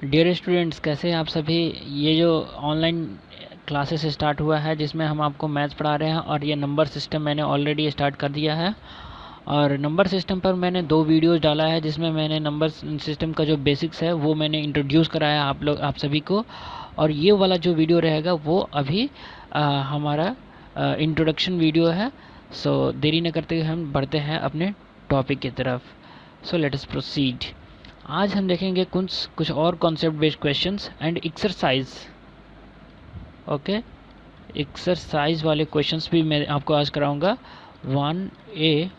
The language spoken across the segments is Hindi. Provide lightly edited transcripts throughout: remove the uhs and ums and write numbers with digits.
डियर स्टूडेंट्स, कैसे हैं आप सभी। ये जो ऑनलाइन क्लासेस स्टार्ट हुआ है जिसमें हम आपको मैथ्स पढ़ा रहे हैं, और ये नंबर सिस्टम मैंने ऑलरेडी स्टार्ट कर दिया है। और नंबर सिस्टम पर मैंने 2 वीडियोस डाला है जिसमें मैंने नंबर सिस्टम का जो बेसिक्स है वो मैंने इंट्रोड्यूस कराया आप सभी को। और ये वाला जो वीडियो रहेगा वो अभी हमारा इंट्रोडक्शन वीडियो है। सो देरी न करते हुए हम बढ़ते हैं अपने टॉपिक की तरफ। सो लेट अस प्रोसीड। आज हम देखेंगे कुछ और concept based questions and exercise. Okay, exercise वाले क्वेश्चंस भी मैं आपको आज कराऊंगा। 1A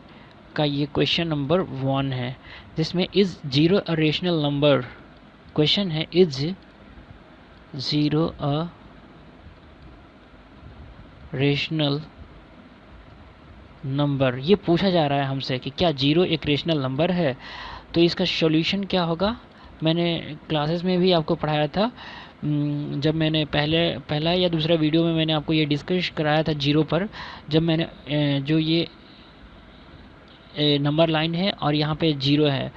का ये क्वेश्चन नंबर 1 है जिसमें is zero a rational number. Question है is zero a rational number. ये पूछा जा रहा है हमसे कि क्या जीरो एक रेशनल नंबर है। तो इसका सॉल्यूशन क्या होगा, मैंने क्लासेस में भी आपको पढ़ाया था। जब मैंने पहला या दूसरा वीडियो में मैंने आपको ये डिस्कस कराया था जीरो पर। जब मैंने जो ये नंबर लाइन है और यहाँ पे जीरो है,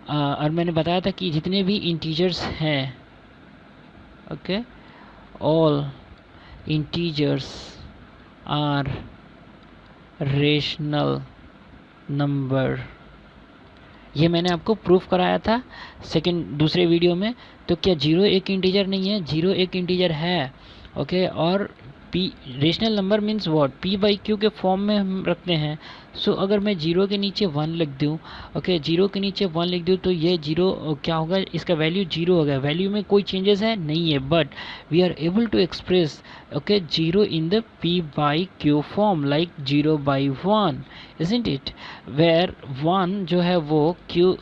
और मैंने बताया था कि जितने भी इंटीजर्स हैं, okay, all integers are rational number. ये मैंने आपको प्रूफ कराया था दूसरे वीडियो में। तो क्या जीरो एक इंटीजर नहीं है? जीरो एक इंटीजर है। ओके, और P rational number means what, P by Q के फॉर्म में हम रखते हैं। सो अगर मैं जीरो के नीचे 1 लिख दूँ, ओके, जीरो के नीचे 1 लिख दूँ तो ये जीरो क्या होगा, इसका वैल्यू जीरो हो गया। वैल्यू में कोई चेंजेस है नहीं है, but we are able to express okay zero in the P by Q form like 0/1, isn't it, where 1 जो है वो q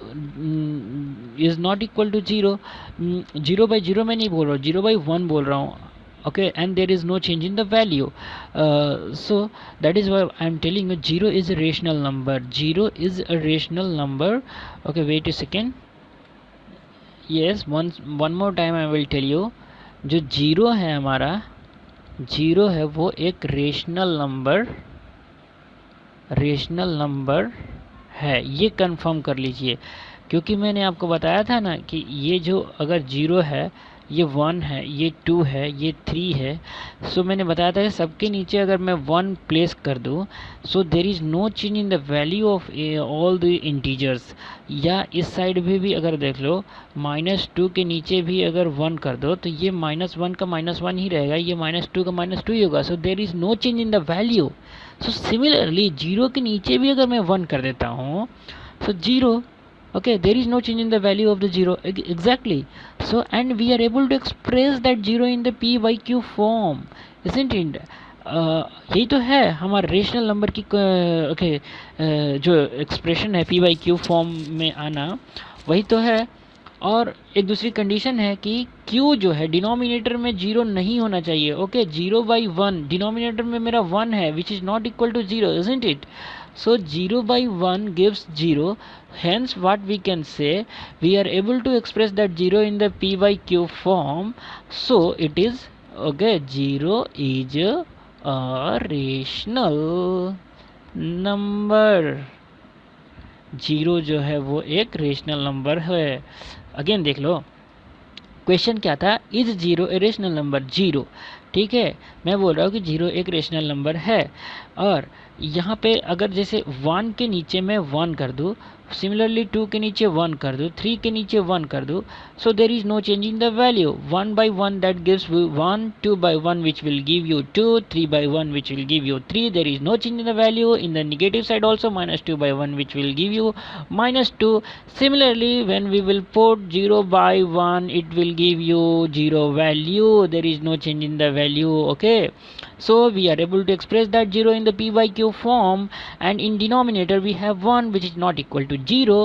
is not equal to 0। 0/0 मैं नहीं बोल रहा हूँ, 0/1 बोल रहा हूँ। okay, and there is no change in the value. So that is why I am telling you 0 is a rational number. 0 is a rational number. Okay, wait a second. yes, one more time I will tell you, जो जीरो है हमारा, जीरो है वो एक रेशनल नंबर है। ये कंफर्म कर लीजिए, क्योंकि मैंने आपको बताया था ना कि ये जो अगर जीरो है, ये 1 है, ये 2 है, ये 3 है। सो मैंने बताया था कि सबके नीचे अगर मैं 1 प्लेस कर दूँ, so there is no change in the value of all the integers. या इस साइड भी अगर देख लो, -2 के नीचे भी अगर 1 कर दो तो ये -1 का -1 ही रहेगा, ये -2 का -2 ही होगा। So there is no change in the value. So similarly zero के नीचे भी अगर मैं 1 कर देता हूँ, so zero, okay, there is no change in the value of the zero, exactly. So and we are able to express that zero in the p by q form, isn't it? यही तो है हमारा रेशनल नंबर की ओके जो एक्सप्रेशन है p बाई क्यू फॉर्म में आना, वही तो है। और एक दूसरी कंडीशन है कि q जो है डिनोमिनेटर में जीरो नहीं होना चाहिए। ओके, 0/1 डिनोमिनेटर में मेरा 1 है, which is not equal to 0, isn't it? So 0/1 gives 0. Hence what we can say, we are able to express that 0 in the p by q form. So it is okay, 0 is a rational number. 0 जो है वो एक रेशनल नंबर है। अगेन देख लो, क्वेश्चन क्या था, is zero a rational number. Zero, ठीक है, मैं बोल रहा हूँ कि जीरो एक रेशनल नंबर है। और यहाँ पे अगर जैसे 1 के नीचे मैं 1 कर दूँ, सिमिलरली 2 के नीचे 1 कर दूँ, 3 के नीचे 1 कर दूँ, so there is no change in the value. 1/1 that gives 1, 2/1 which will give you 2, 3/1 which will give you 3, there is no change in the value. In the negative side also -2/1 which will give you -2। Similarly, when we will put 0/1, it will give you 0 value. There is no change in the value. Okay, so we are able to express that 0 in the p by q form, and in denominator we have 1 which is not equal to 0,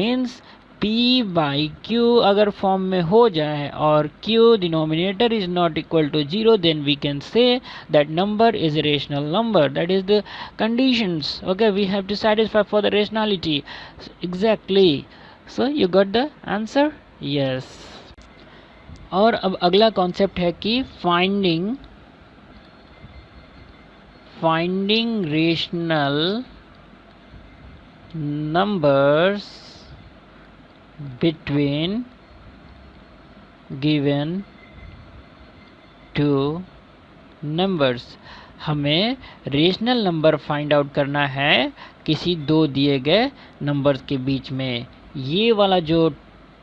means p by q अगर फॉर्म में हो जाए और q denominator is not equal to 0, then we can say that number is a rational number. That is the conditions. Okay, we have to satisfy for the rationality. Exactly. So you got the answer? Yes. और अब अगला कॉन्सेप्ट है कि finding rational numbers between given two numbers. हमें रेशनल नंबर फाइंड आउट करना है किसी दो दिए गए नंबर्स के बीच में। ये वाला जो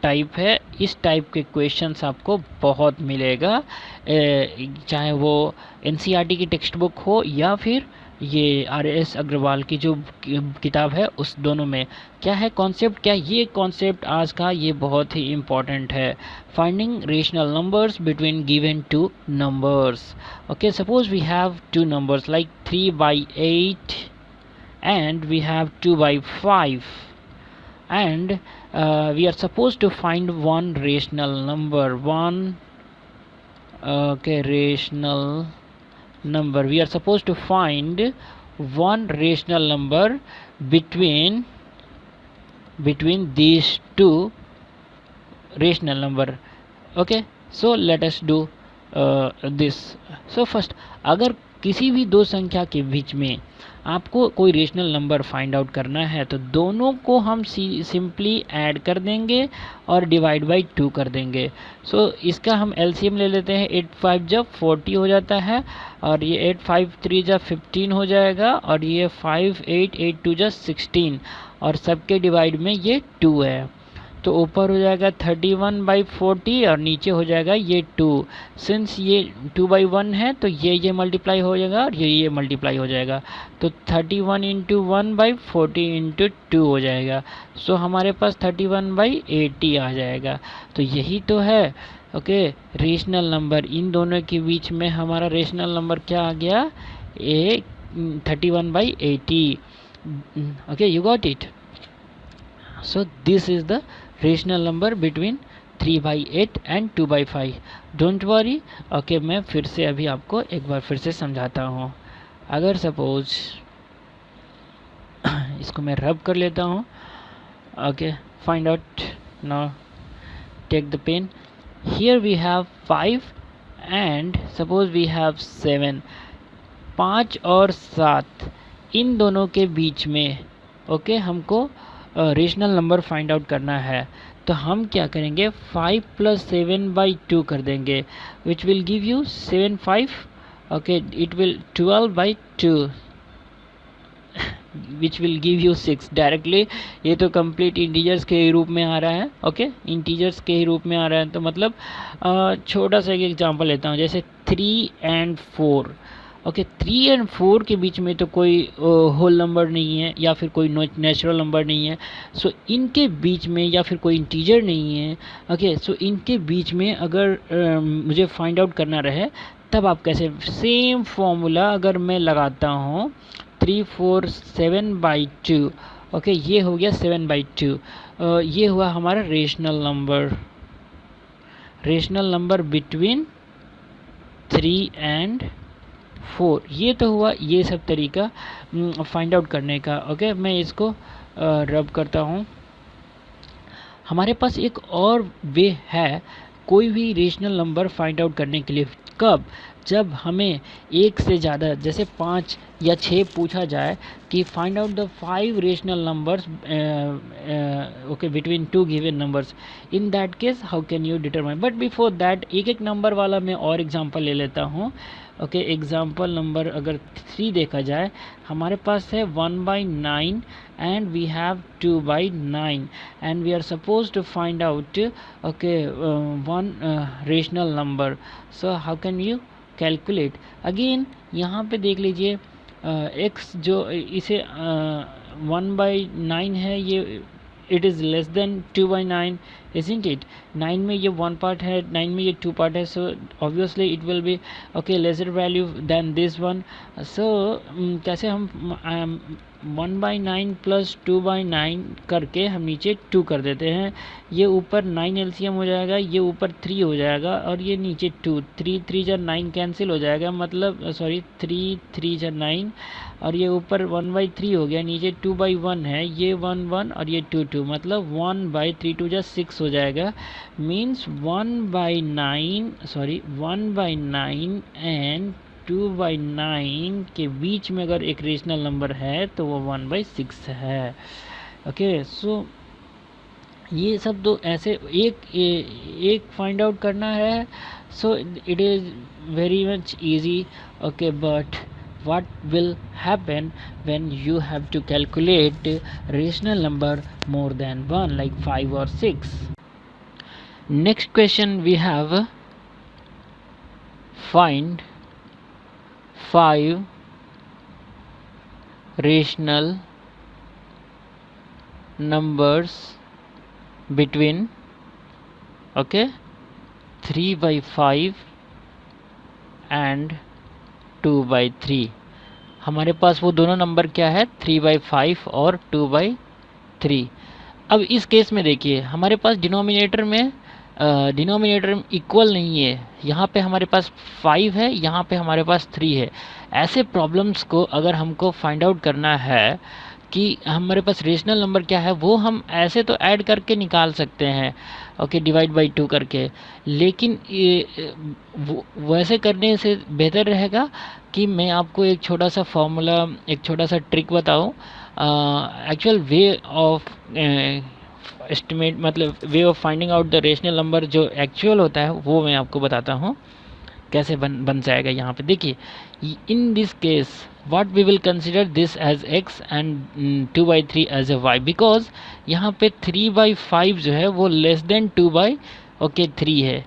टाइप है, इस टाइप के क्वेश्चंस आपको बहुत मिलेगा, चाहे वो एनसीईआरटी की टेक्स्ट बुक हो या फिर ये आर.एस. अग्रवाल की जो किताब है उस दोनों में। क्या है कॉन्सेप्ट, क्या ये कॉन्सेप्ट आज का ये बहुत ही इम्पॉर्टेंट है। Finding rational numbers between given two numbers. Okay, suppose we have two numbers like 3/8 and we have 2/5 and we are supposed to find one rational number, rational number. We are supposed to find one rational number between these two rational number. Okay, so let us do this. So first, अगर किसी भी दो संख्या के बीच में आपको कोई रेशनल नंबर फाइंड आउट करना है तो दोनों को हम सिंपली ऐड कर देंगे और डिवाइड बाई 2 कर देंगे। सो इसका हम एलसीएम ले लेते हैं। 8 5 जब 40 हो जाता है और ये 8 5 3 जब 15 हो जाएगा और ये 5 8 8 2 जब 16 और सबके डिवाइड में ये 2 है। तो ऊपर हो जाएगा 31/40 और नीचे हो जाएगा ये 2। सिंस ये 2/1 है तो ये मल्टीप्लाई हो जाएगा और ये मल्टीप्लाई हो जाएगा। तो 31 × 1/40 × 2 हो जाएगा। सो हमारे पास 31/80 आ जाएगा। तो यही तो है ओके रेशनल नंबर। इन दोनों के बीच में हमारा रेशनल नंबर क्या आ गया, 31/80। Okay, you got it. So this is the rational number between 3/8 and 2/5. Don't worry. Okay, मैं फिर से अभी आपको एक बार फिर से समझाता हूँ। अगर सपोज इसको मैं रब कर लेता हूँ। Okay, find out now. Take the pen. Here we have 5 and suppose we have 7. 5 और 7 इन दोनों के बीच में ओके हमको रेशनल नंबर फाइंड आउट करना है। तो हम क्या करेंगे, 5 + 7/2 कर देंगे विच will give you 7 5 okay it will 12/2 which will give you 6 directly. ये तो कंप्लीट इंटीजर्स के रूप में आ रहा है। ओके इंटीजर्स के ही रूप में आ रहा है। तो मतलब छोटा सा एक एग्जांपल लेता हूँ, जैसे 3 और 4। ओके 3 और 4 के बीच में तो कोई होल नंबर नहीं है या फिर कोई नेचुरल नंबर नहीं है। सो इनके बीच में या फिर कोई इंटीजर नहीं है। ओके सो इनके बीच में अगर मुझे फाइंड आउट करना रहे तब आप कैसे, सेम फॉर्मूला अगर मैं लगाता हूँ 3 4 7/2 ओके ये हो गया 7/2। ये हुआ हमारा रेशनल नंबर बिटवीन 3 और 4। ये तो हुआ ये सब तरीका फाइंड आउट करने का। ओके मैं इसको रब करता हूँ। हमारे पास एक और वे है कोई भी रेशनल नंबर फाइंड आउट करने के लिए। कब, जब हमें एक से ज़्यादा जैसे 5 या 6 पूछा जाए कि find out the 5 rational numbers okay between 2 given numbers. In that case how can you determine, but before that एक नंबर वाला मैं और एग्जांपल ले लेता हूँ। ओके एग्जाम्पल नंबर अगर 3 देखा जाए, हमारे पास है 1/9 and we have 2/9 and we are suppose to find out okay one rational number. So how can you calculate. Again यहाँ पे देख लीजिए x जो इसे 1/9 है, ये it is less than 2/9 isn't it। 9 में ये 1 पार्ट है, 9 में ये 2 पार्ट है। So obviously it will be okay lesser value than this one. So कैसे हम 1/9 + 2/9 करके हम नीचे 2 कर देते हैं। ये ऊपर 9 एलसीएम हो जाएगा, ये ऊपर 3 हो जाएगा और ये नीचे 2। 3 3 जा 9 कैंसिल हो जाएगा, मतलब सॉरी 3 3 जा 9 और ये ऊपर 1/3 हो गया, नीचे 2/1 है, ये 1 1 और ये 2 2, मतलब 1/3 2 जा 6 हो जाएगा। मीन्स 1/9 एंड 2/9 के बीच में अगर एक रेशनल नंबर है तो वो 1/6 है। ओके सो ये सब तो ऐसे एक फाइंड आउट करना है, so it is very much easy. Okay, but what will happen when you have to calculate rational number more than 1 like 5 or 6? Next question we have, find 5 rational numbers between 3/5 and 2/3. हमारे पास वो दोनों नंबर क्या है, 3/5 और 2/3. अब इस केस में देखिए हमारे पास डिनोमिनेटर में इक्वल नहीं है. यहाँ पे हमारे पास 5 है, यहाँ पे हमारे पास 3 है. ऐसे प्रॉब्लम्स को अगर हमको फाइंड आउट करना है कि हमारे पास रेशनल नंबर क्या है, वो हम ऐसे तो ऐड करके निकाल सकते हैं, ओके, डिवाइड बाई 2 करके. लेकिन वैसे करने से बेहतर रहेगा कि मैं आपको एक छोटा सा फॉर्मूला, एक छोटा सा ट्रिक बताऊं. एक्चुअल वे ऑफ एस्टिमेट, मतलब way of finding out the rational number जो एक्चुअल होता है वो मैं आपको बताता हूँ कैसे बन जाएगा. यहाँ पे देखिए, in this case what we will consider this as x and 2/3 as a y, because यहाँ पे 3/5 जो है वो लेस देन 2/3 है.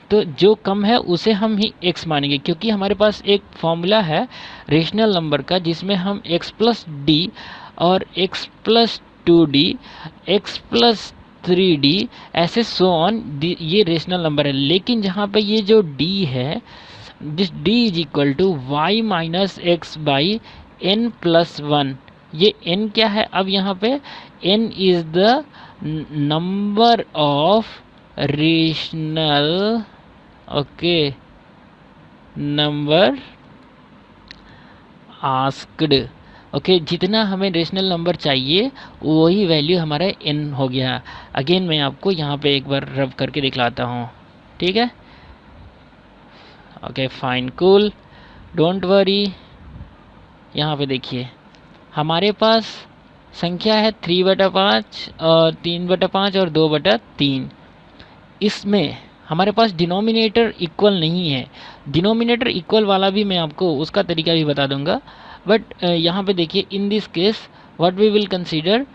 तो जो कम है उसे हम ही x मानेंगे, क्योंकि हमारे पास एक फॉर्मूला है रेशनल नंबर का जिसमें हम x प्लस डी और x plus 2d, x plus 3d ऐसे सो ऑन, ये रेशनल नंबर है. लेकिन जहाँ पे ये जो d है, this d is equal to y minus x by n plus 1. ये n क्या है, अब यहाँ पे n is the number of rational, okay, number asked. Okay, जितना हमें रेशनल नंबर चाहिए वही वैल्यू हमारा n हो गया. अगेन मैं आपको यहाँ पे एक बार रब करके दिखलाता हूँ, ठीक है. Okay, fine, cool, don't worry. यहाँ पे देखिए हमारे पास संख्या है 3/5 और 3/5 और 2/3. इसमें हमारे पास डिनोमिनेटर इक्वल नहीं है. डिनोमिनेटर इक्वल वाला भी मैं आपको उसका तरीका भी बता दूंगा. बट यहाँ पे देखिए, in this case what we will consider,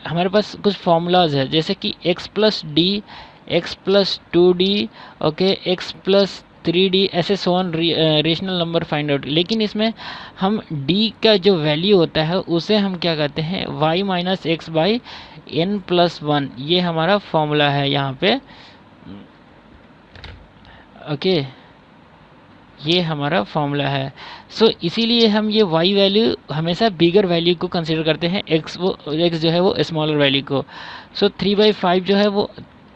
हमारे पास कुछ फॉर्मूलाज है जैसे कि x plus d, x plus 2d, okay, x plus 3d, ऐसे so on rational number find out. लेकिन इसमें हम d का जो वैल्यू होता है उसे हम क्या कहते हैं, y minus x by n plus 1. ये हमारा फॉर्मूला है यहाँ पे, ओके, ये हमारा फॉर्मूला है. सो इसीलिए हम ये y वैल्यू हमेशा बिगर वैल्यू को कंसिडर करते हैं, x जो है वो स्मॉलर वैल्यू को. सो 3/5 जो है वो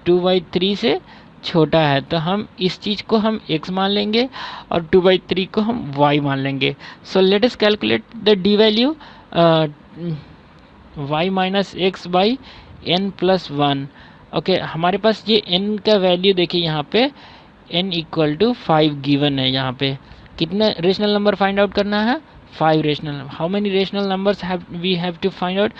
2/3 से छोटा है, तो हम इस चीज़ को हम x मान लेंगे और 2/3 को हम y मान लेंगे. So let us calculate the d value, y minus x by n plus 1. Okay, हमारे पास ये n का वैल्यू देखिए, यहाँ पे n इक्वल टू 5 गिवन है. यहाँ पे कितना रेशनल नंबर फाइंड आउट करना है, 5 rational. How many rational numbers we have to find out,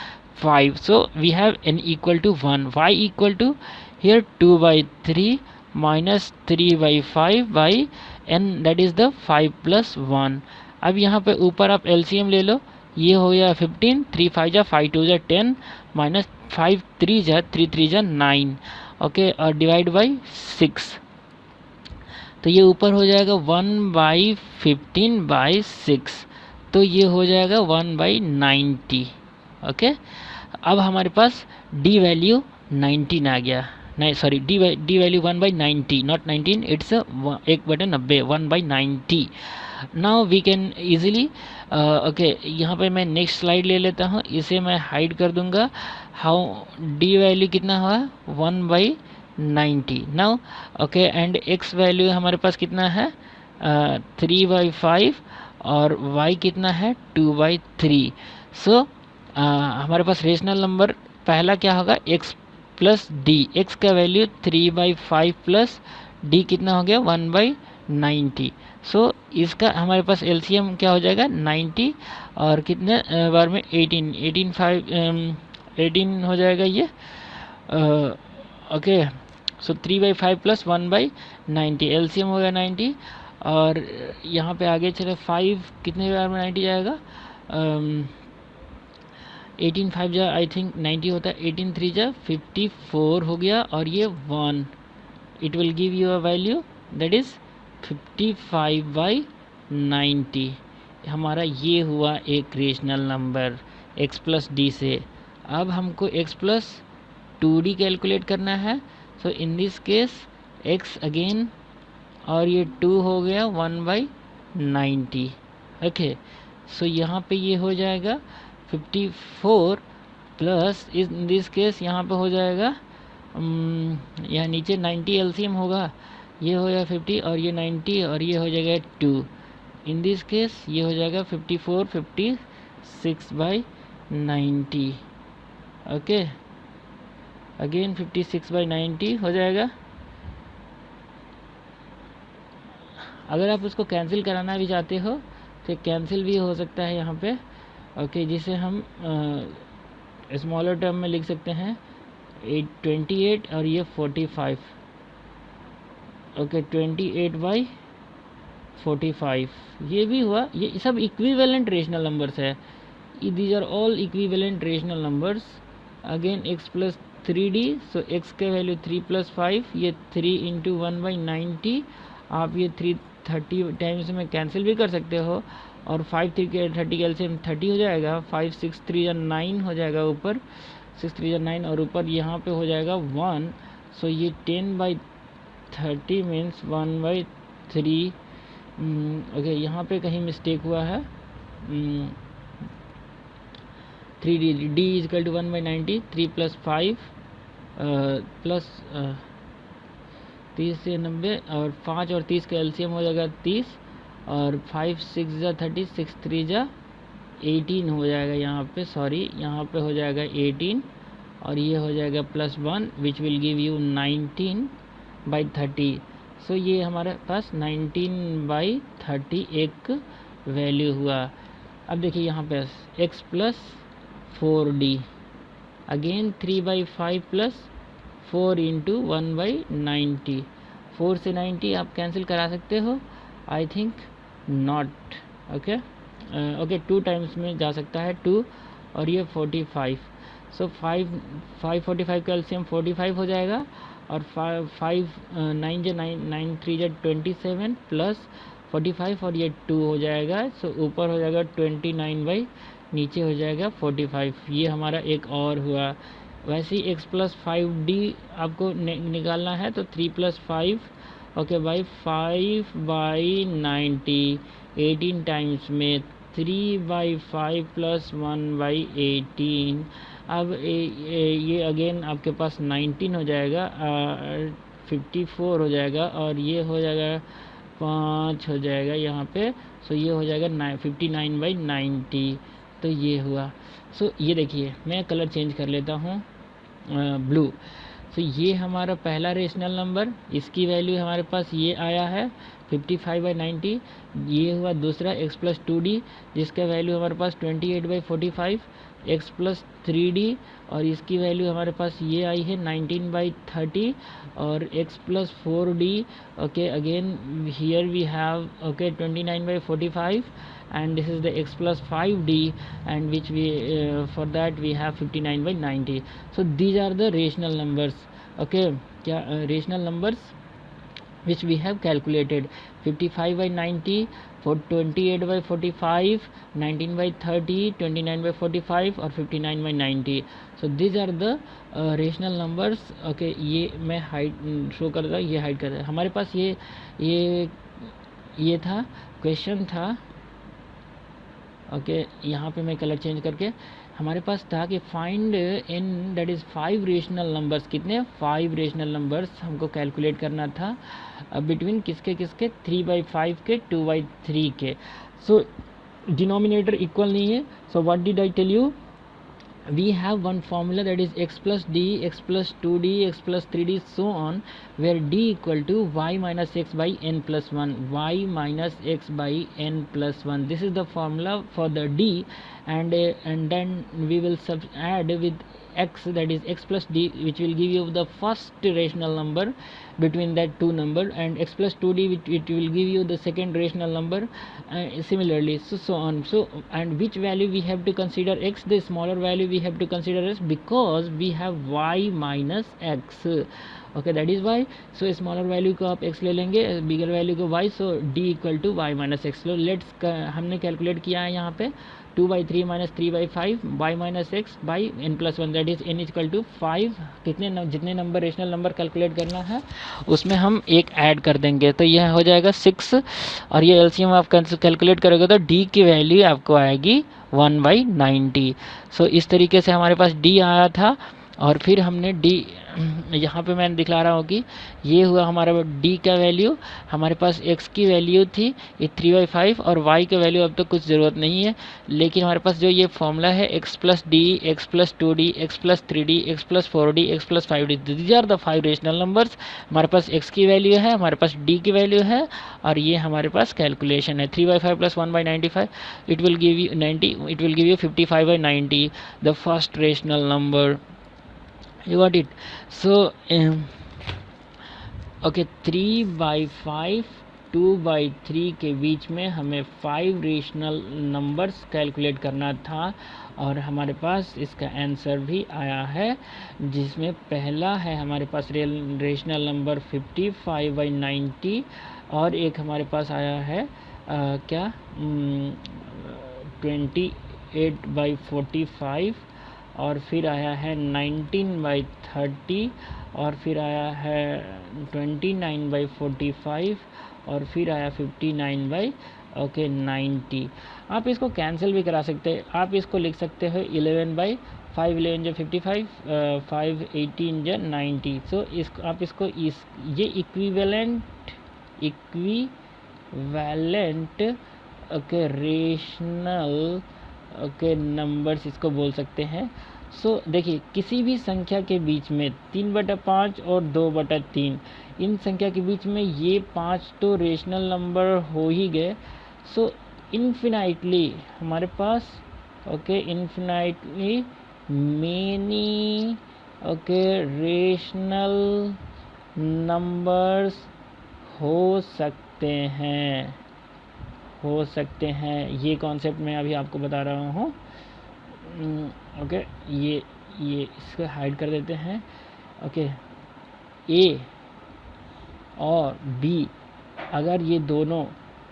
5. So we have n equal to 1, y equal to here 2/3 minus 3/5 by n, that is the 5 plus 1. अब यहाँ पे ऊपर आप LCM ले लो, ये हो गया 15, 3 5 जा 5 2 जा 10 माइनस 5 3 जा 3 3 जा 9, ओके, और डिवाइड बाई 6. तो ये ऊपर हो जाएगा 1/15/6, तो ये हो जाएगा 1/90. ओके, अब हमारे पास d वैल्यू 19 आ गया. नहीं, sorry, d value 1/90, not 19, it's 1/90, 1/90. Now we can easily, okay, यहाँ पे मैं नेक्स्ट स्लाइड ले लेता हूँ, इसे मैं हाइड कर दूंगा. हाउ d वैल्यू कितना हुआ, 1/90. Now okay, and x value हमारे पास कितना है, 3/5 और y कितना है, 2/3. सो हमारे पास रेशनल नंबर पहला क्या होगा, x प्लस डी. एक्स का वैल्यू 3/5 प्लस डी कितना हो गया, 1/90. सो इसका हमारे पास एलसीएम क्या हो जाएगा, 90 और कितने बार में 18, 18 हो जाएगा ये। ओके, सो 3/5 प्लस 1/90, एलसीएम हो गया 90। और यहाँ पे आगे चले 5 कितने बार में 90 जाएगा, 18 5 जा आई थिंक 90 होता है, 18 3 जा 54 हो गया, और ये 1, it will give you a value that is 55/90। हमारा ये हुआ एक rational number x plus d से। अब हमको x प्लस 2d कैलकुलेट करना है। So in this case x again, और ये 2 हो गया 1/90। ओके, सो यहाँ पे ये हो जाएगा 54 प्लस इन दिस केस यहाँ पे हो जाएगा यहाँ नीचे 90 एलसीएम होगा, ये हो जाएगा 50 और ये 90 और ये हो जाएगा 2। इन दिस केस ये हो जाएगा 54 56/90। ओके, अगेन 56/90 हो जाएगा। अगर आप उसको कैंसिल कराना भी चाहते हो तो कैंसिल भी हो सकता है यहाँ पे। ओके, जिसे हम स्मॉलर टर्म में लिख सकते हैं 28 और ये 45। ओके, 28/45 ये भी हुआ। ये सब इक्विवेलेंट रेशनल नंबर्स है, these are all equivalent rational numbers. Again x plus 3d, so x के वैल्यू 3 प्लस 5, ये 3 इंटू 1/90। आप ये 330 टाइम्स में कैंसिल भी कर सकते हो, और 5 3 के 30 कैल्सियम 30 हो जाएगा, 5 6 3 या 9 हो जाएगा, ऊपर 6 3 या 9, और ऊपर यहाँ पे हो जाएगा 1। सो ये 10/30 मीन्स 1/3। ओके, यहाँ पे कहीं मिस्टेक हुआ है, 3d d is equal to 1/90, 3 plus 5 plus 30 से 90, और 5 और 30 का एलसीएम हो जाएगा 30, और 5 6 जा 30, 6 3 जा 18 हो जाएगा यहाँ पे, सॉरी यहाँ पे हो जाएगा 18, और ये हो जाएगा plus 1 which will give you 19/30। सो ये हमारे पास 19/30 एक वैल्यू हुआ। अब देखिए यहाँ पे x plus 4d, again 3/5 plus 4 into 1/90। 4 से 90 आप कैंसिल करा सकते हो, I think not. Okay, okay 2 times में जा सकता है 2, और ये 45। सो 5/45 का एलसीएम 45 हो जाएगा, और 5 9 जा 9 3 जा 27 प्लस 45, और ये 2 हो जाएगा। सो ऊपर हो जाएगा 29 नीचे हो जाएगा 45। ये हमारा एक और हुआ। वैसे ही x प्लस 5d आपको निकालना है, तो 3 प्लस 5 ओके बाई 5/90, 18 टाइम्स में 3/5 प्लस 1/18। अब ये अगेन आपके पास 19 हो जाएगा, 54 हो जाएगा, और ये हो जाएगा 5 हो जाएगा यहाँ पे। सो ये हो जाएगा 59/90। तो ये हुआ। सो ये देखिए, मैं कलर चेंज कर लेता हूँ ब्लू। सो ये हमारा पहला रेशनल नंबर, इसकी वैल्यू हमारे पास ये आया है 55/90। ये हुआ दूसरा x प्लस 2d, जिसका वैल्यू हमारे पास 28/45, x प्लस 3d, और इसकी वैल्यू हमारे पास ये आई है 19/30, और x plus 4d। Okay, again here we have okay 29/45, and this is the x plus 5d, and which we for that we have 59/90. So these are the rational numbers. Okay, क्या rational numbers which we have calculated: 55/90, 28/45, 19/30, 29/45 और 59/90. So these are the rational numbers. Okay, ये मैं हाइड शो कर रहा, ये हाइड कर रहा है। हमारे पास ये था क्वेश्चन था। ओके, यहाँ पे मैं कलर चेंज करके, हमारे पास था कि find in that is 5 rational numbers. कितने? 5 रेशनल नंबर्स हमको कैलकुलेट करना था बिटवीन किसके 3/5 के 2/3 के। सो डिनोमिनेटर इक्वल नहीं है। So what did I tell you? we have one formula, that is x plus d, x plus 2d, x plus 3d, so on, where d equal to y minus x by n plus 1, y minus x by n plus 1. This is the formula for the d, and then we will add with x, that is x plus d, which will give you the first rational number between that two number, and x plus 2d, which it will give you the second rational number, similarly, so on. So, and which value we have to consider x, the smaller value we have to consider x, because we have y minus x. Okay, that is y. So smaller value को आप x ले लेंगे, बिगर वैल्यू को y, so d equal to y minus x. लो लेट्स, हमने कैलकुलेट किया है यहाँ पे 2/3 minus 3/5 y minus x by n plus 1, that is n equal to 5. जितने नंबर रेशनल नंबर कैलकुलेट करना है उसमें हम एक ऐड कर देंगे, तो यह हो जाएगा 6. और ये एलसीएम आप कैलकुलेट करोगे तो d की वैल्यू आपको आएगी 1/90. सो इस तरीके से हमारे पास d आया था. और फिर हमने d, यहाँ पे मैं दिखला रहा हूँ कि ये हुआ हमारा d का वैल्यू. हमारे पास x की वैल्यू थी ये 3/5, और y का वैल्यू अब तो कुछ ज़रूरत नहीं है. लेकिन हमारे पास जो ये फॉर्मूला है x plus d, x plus 2d, x plus 3d, x plus 4d, x plus 5d, these are the 5 rational numbers. हमारे पास x की वैल्यू है, हमारे पास d की वैल्यू है, और ये हमारे पास कैलकुलेशन है. 3/5 plus 1/95, it will give you 90, it will give you 55/90, the first rational number. You got it. So okay, 3/5 2/3 के बीच में हमें 5 रेशनल नंबर्स कैलकुलेट करना था, और हमारे पास इसका आंसर भी आया है, जिसमें पहला है हमारे पास रेशनल नंबर 55/90, और एक हमारे पास आया है क्या 28/45, और फिर आया है 19/30, और फिर आया है 29/45, और फिर आया 59/90. आप इसको कैंसिल भी करा सकते हैं. आप इसको लिख सकते हो 11/5, 11 जो 55, 5 18 जो 90. सो इसको आप इसको ये equivalent okay rational okay numbers इसको बोल सकते हैं. सो देखिए, किसी भी संख्या के बीच में 3/5 और 2/3, इन संख्या के बीच में ये 5 तो रेशनल नंबर हो ही गए. सो इन्फिनाइटली हमारे पास okay infinitely many okay rational numbers हो सकते हैं. ये कॉन्सेप्ट मैं अभी आपको बता रहा हूँ. ओके, ये इसको हाइड कर देते हैं. ओके, ए और बी अगर ये दोनों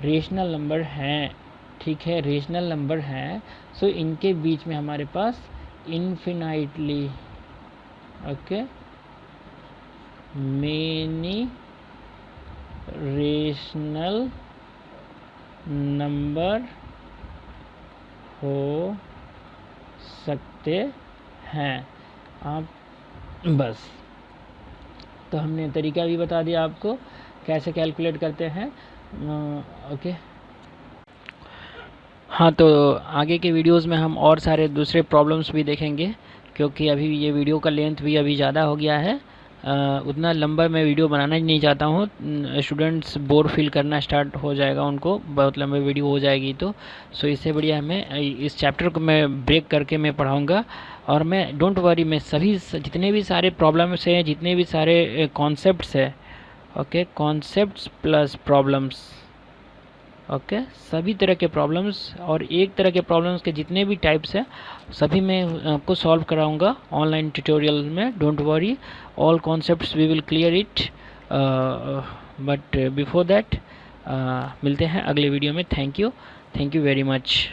रेशनल नंबर हैं, ठीक है, रेशनल नंबर हैं, सो इनके बीच में हमारे पास infinitely okay many rational number हो सकते हैं. आप बस, तो हमने तरीका भी बता दिया आपको कैसे कैलकुलेट करते हैं. ओके, हाँ, तो आगे के वीडियोस में हम और सारे दूसरे प्रॉब्लम्स भी देखेंगे, क्योंकि अभी ये वीडियो का लेंथ भी अभी ज़्यादा हो गया है. उतना लंबा मैं वीडियो बनाना ही नहीं चाहता हूँ. स्टूडेंट्स बोर फील करना स्टार्ट हो जाएगा, उनको बहुत लंबी वीडियो हो जाएगी. तो सो इससे बढ़िया हमें इस चैप्टर को मैं ब्रेक करके मैं पढ़ाऊँगा. और मैं डोंट वरी, मैं सभी जितने भी सारे प्रॉब्लम्स हैं, जितने भी सारे कॉन्सेप्ट्स हैं, okay, concepts plus problems, okay, सभी तरह के प्रॉब्लम्स और एक तरह के प्रॉब्लम्स के जितने भी टाइप्स हैं सभी मैं आपको सॉल्व कराऊंगा ऑनलाइन ट्यूटोरियल में. Don't worry, all concepts we will clear it. But before that मिलते हैं अगले वीडियो में. Thank you very much.